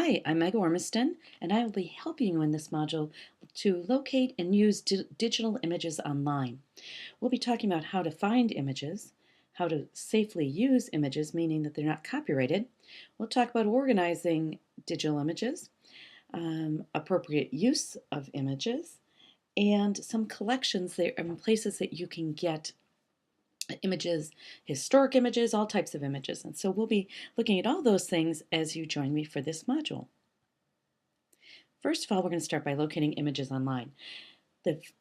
Hi, I'm Meg Ormiston, and I will be helping you in this module to locate and use digital images online. We'll be talking about how to find images, how to safely use images, meaning that they're not copyrighted. We'll talk about organizing digital images, appropriate use of images, and some collections there and places that you can get images, historic images, all types of images. And so we'll be looking at all those things as you join me for this module. First of all, we're going to start by locating images online.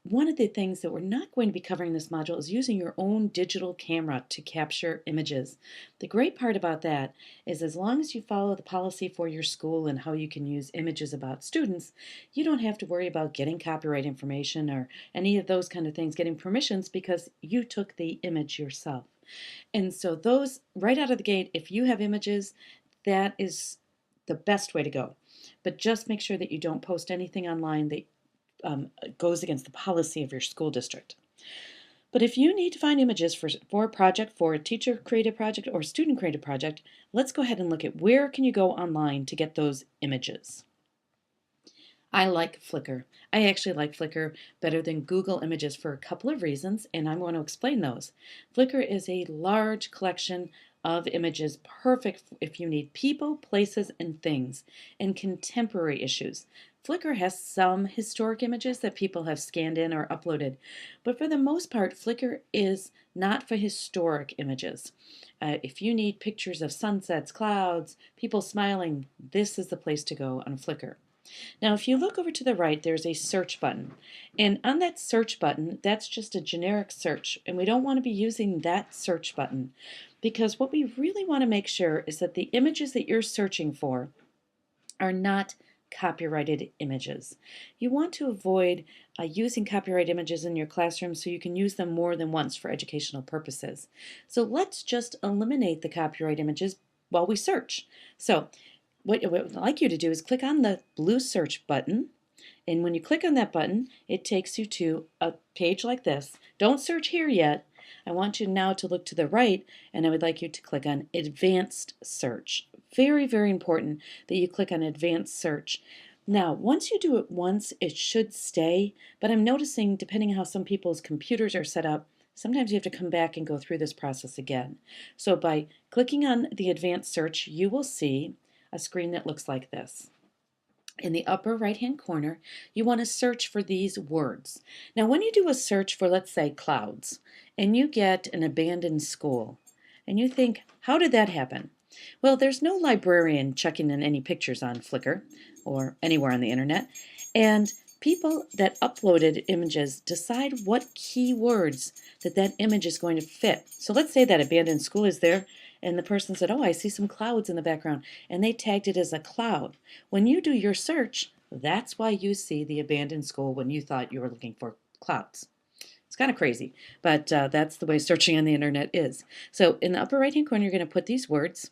One of the things that we're not going to be covering in this module is using your own digital camera to capture images. The great part about that is as long as you follow the policy for your school and how you can use images about students, you don't have to worry about getting copyright information or any of those kind of things, getting permissions, because you took the image yourself. And so those, right out of the gate, if you have images, that is the best way to go. But just make sure that you don't post anything online that goes against the policy of your school district. But if you need to find images for a project, for a teacher created project or student created project, let's go ahead and look at where can you go online to get those images. I like Flickr. I actually like Flickr better than Google Images for a couple of reasons, and I'm going to explain those. Flickr is a large collection of images, perfect if you need people, places, and things, and contemporary issues. Flickr has some historic images that people have scanned in or uploaded, but for the most part, Flickr is not for historic images. If you need pictures of sunsets, clouds, people smiling, this is the place to go on Flickr. Now, if you look over to the right, there's a search button. And on that search button, that's just a generic search. And we don't want to be using that search button because what we really want to make sure is that the images that you're searching for are not copyrighted images. You want to avoid using copyright images in your classroom so you can use them more than once for educational purposes. So let's just eliminate the copyright images while we search. So what I would like you to do is click on the blue search button, and when you click on that button, it takes you to a page like this. Don't search here yet. I want you now to look to the right, and I would like you to click on Advanced Search. Very, very important that you click on Advanced Search. Now, once you do it once, it should stay, but I'm noticing, depending on how some people's computers are set up, sometimes you have to come back and go through this process again. So by clicking on the Advanced Search, you will see a screen that looks like this. In the upper right-hand corner, you want to search for these words. Now, when you do a search for, let's say, clouds, and you get an abandoned school, and you think, how did that happen? Well, there's no librarian checking in any pictures on Flickr or anywhere on the internet, and people that uploaded images decide what keywords that image is going to fit. So let's say that abandoned school is there, and the person said, oh, I see some clouds in the background, and they tagged it as a cloud. When you do your search, that's why you see the abandoned school when you thought you were looking for clouds. It's kind of crazy, but that's the way searching on the internet is. So in the upper right-hand corner, you're going to put these words,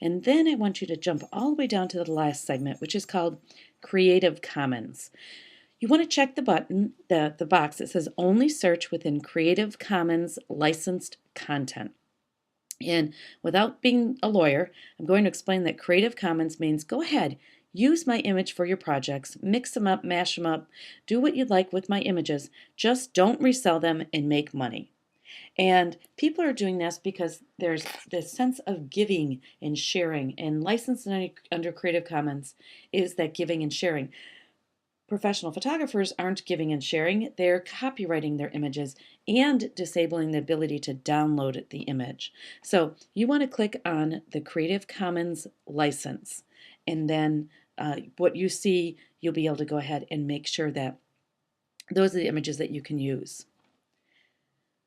and then I want you to jump all the way down to the last segment, which is called Creative Commons. You want to check the button, the box that says only search within Creative Commons licensed content. And without being a lawyer, I'm going to explain that Creative Commons means go ahead, use my image for your projects, mix them up, mash them up, do what you'd like with my images, just don't resell them and make money. And people are doing this because there's this sense of giving and sharing, and licensed under Creative Commons is that giving and sharing. Professional photographers aren't giving and sharing, they're copyrighting their images and disabling the ability to download the image. So you want to click on the Creative Commons license, and then what you see, you'll be able to go ahead and make sure that those are the images that you can use.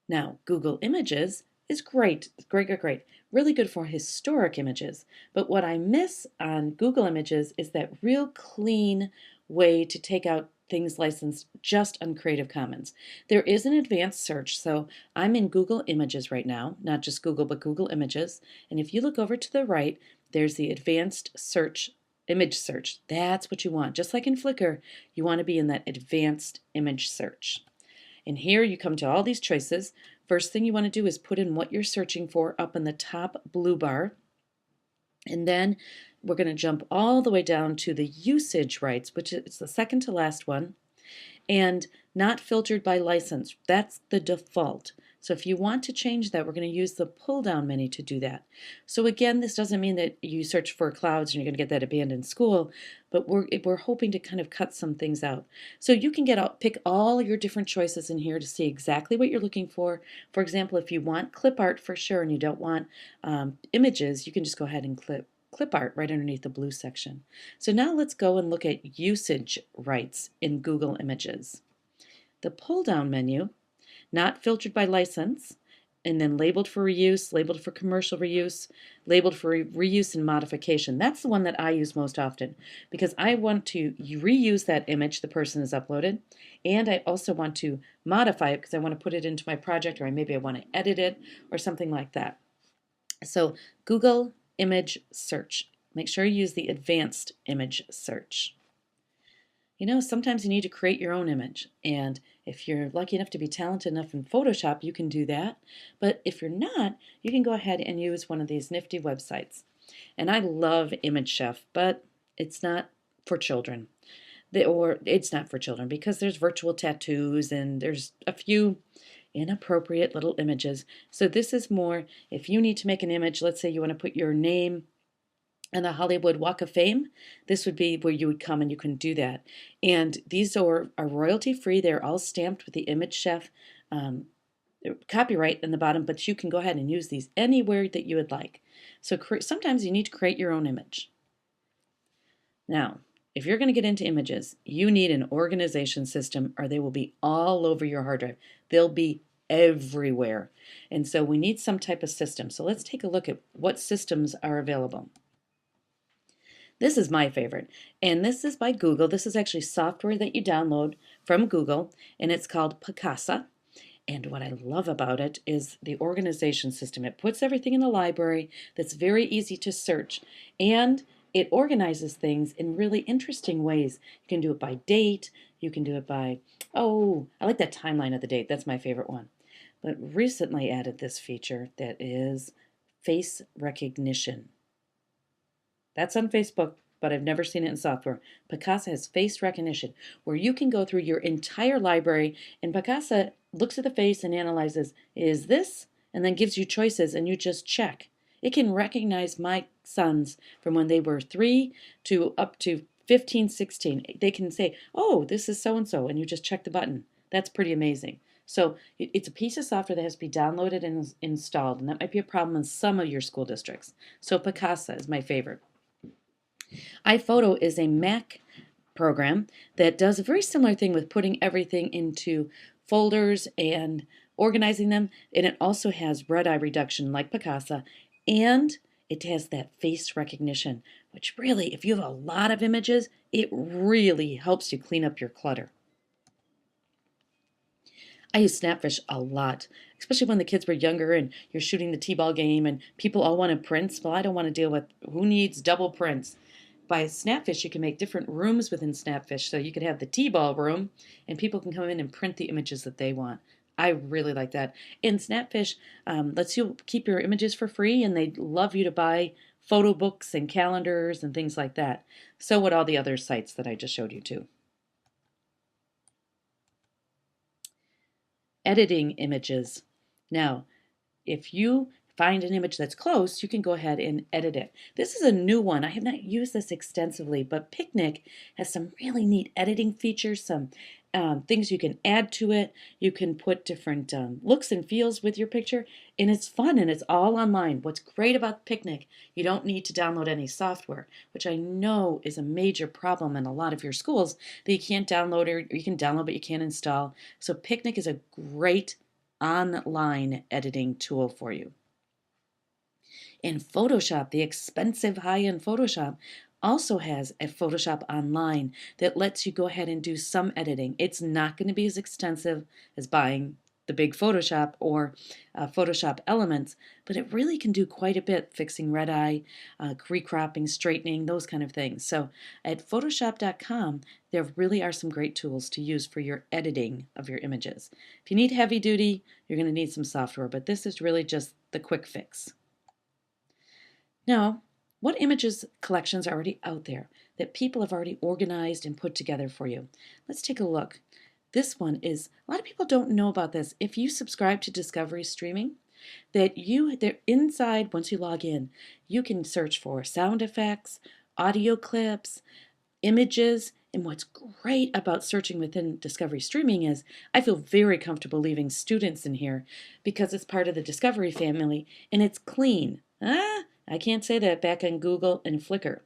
Now, Google Images is great, great. Really good for historic images. But what I miss on Google Images is that real clean way to take out things licensed just on Creative Commons. There is an advanced search, so I'm in Google Images right now, not just Google, but Google Images. And if you look over to the right, there's the advanced search, image search. That's what you want. Just like in Flickr, you want to be in that advanced image search. And here you come to all these choices. First thing you want to do is put in what you're searching for up in the top blue bar. And then we're going to jump all the way down to the usage rights, which is the second to last one, and not filtered by license. That's the default. So if you want to change that, we're going to use the pull-down menu to do that. So again, this doesn't mean that you search for clouds and you're going to get that abandoned school, but we're hoping to kind of cut some things out. So you can pick all your different choices in here to see exactly what you're looking for. For example, if you want clip art for sure and you don't want images, you can just go ahead and clip art right underneath the blue section. So now let's go and look at usage rights in Google Images. The pull-down menu, not filtered by license, and then labeled for reuse, labeled for commercial reuse, labeled for reuse and modification. That's the one that I use most often because I want to reuse that image the person has uploaded, and I also want to modify it because I want to put it into my project, or maybe I want to edit it or something like that. So Google Image Search. Make sure you use the advanced image search. You know, sometimes you need to create your own image, and if you're lucky enough to be talented enough in Photoshop, you can do that. But if you're not, you can go ahead and use one of these nifty websites. And I love Imagechef, but it's not for children. It's not for children because there's virtual tattoos and there's a few inappropriate little images. So this is more if you need to make an image, let's say you want to put your name and the Hollywood Walk of Fame, this would be where you would come and you can do that. And these are royalty free. They're all stamped with the Imagechef copyright in the bottom, but you can go ahead and use these anywhere that you would like. So sometimes you need to create your own image. Now, if you're going to get into images, you need an organization system or they will be all over your hard drive. They'll be everywhere. And so we need some type of system. So let's take a look at what systems are available. This is my favorite, and this is by Google. This is actually software that you download from Google, and it's called Picasa. And what I love about it is the organization system. It puts everything in the library that's very easy to search, and it organizes things in really interesting ways. You can do it by date. You can do it by, oh, I like that timeline of the date. That's my favorite one. But recently added this feature that is face recognition. That's on Facebook, but I've never seen it in software. Picasa has face recognition, where you can go through your entire library, and Picasa looks at the face and analyzes, is this? And then gives you choices, and you just check. It can recognize my sons from when they were 3 to up to 15, 16. They can say, oh, this is so-and-so, and you just check the button. That's pretty amazing. So it's a piece of software that has to be downloaded and installed, and that might be a problem in some of your school districts. So Picasa is my favorite. iPhoto is a Mac program that does a very similar thing with putting everything into folders and organizing them, and it also has red eye reduction like Picasa, and it has that face recognition, which really, if you have a lot of images, it really helps you clean up your clutter. I use Snapfish a lot, especially when the kids were younger and you're shooting the t-ball game and people all wanted prints. Well, I don't want to deal with who needs double prints. By Snapfish, you can make different rooms within Snapfish. So you could have the t-ball room and people can come in and print the images that they want. I really like that. And Snapfish lets you keep your images for free, and they love you to buy photo books and calendars and things like that. So would all the other sites that I just showed you too. Editing images. Now, if you find an image that's close, you can go ahead and edit it. This is a new one. I have not used this extensively, but Picnic has some really neat editing features, some things you can add to it. You can put different looks and feels with your picture, and it's fun, and it's all online. What's great about Picnic, you don't need to download any software, which I know is a major problem in a lot of your schools, that you can't download, or you can download but you can't install. So Picnic is a great online editing tool for you. In Photoshop, the expensive high-end Photoshop also has a Photoshop Online that lets you go ahead and do some editing. It's not going to be as extensive as buying the big Photoshop or Photoshop Elements, but it really can do quite a bit, fixing red eye, recropping, straightening, those kind of things. So at Photoshop.com, there really are some great tools to use for your editing of your images. If you need heavy duty, you're going to need some software, but this is really just the quick fix. Now, What images collections are already out there that people have already organized and put together for you? Let's take a look. This one is, a lot of people don't know about this. If you subscribe to Discovery Streaming, they're inside, once you log in, you can search for sound effects, audio clips, images. And what's great about searching within Discovery Streaming is I feel very comfortable leaving students in here because it's part of the Discovery family and it's clean. I can't say that back on Google and Flickr.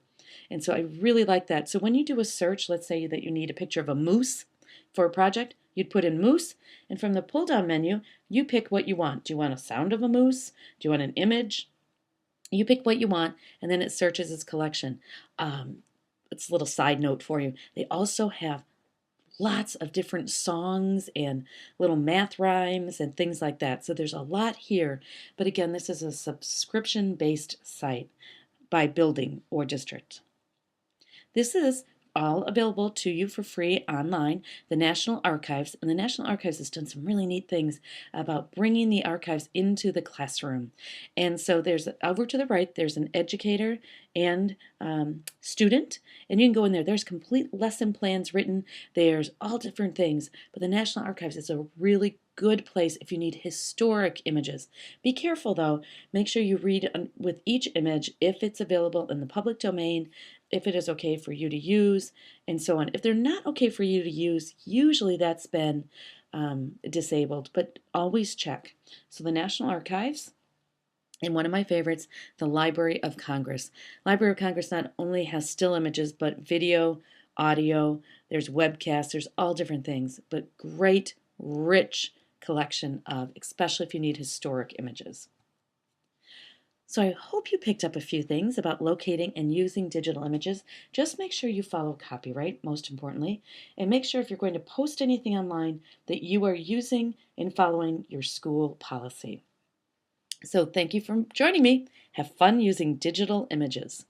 And so I really like that. So when you do a search, let's say that you need a picture of a moose for a project, you'd put in moose, and from the pull-down menu, you pick what you want. Do you want a sound of a moose? Do you want an image? You pick what you want, and then it searches its collection. It's a little side note for you. They also have lots of different songs and little math rhymes and things like that. So there's a lot here. But again, this is a subscription-based site by building or district. This is all available to you for free online, the National Archives. And the National Archives has done some really neat things about bringing the archives into the classroom. And so there's, over to the right, there's an educator and student, and you can go in there. There's complete lesson plans written. There's all different things. But the National Archives is a really good place if you need historic images. Be careful though. Make sure you read with each image if it's available in the public domain, if it is okay for you to use, and so on. If they're not okay for you to use, usually that's been disabled, but always check. So the National Archives, and one of my favorites, the Library of Congress. Library of Congress not only has still images, but video, audio, there's webcasts, there's all different things, but great, rich collection of, especially if you need historic images. So I hope you picked up a few things about locating and using digital images. Just make sure you follow copyright, most importantly, and make sure if you're going to post anything online that you are using and following your school policy. So thank you for joining me. Have fun using digital images.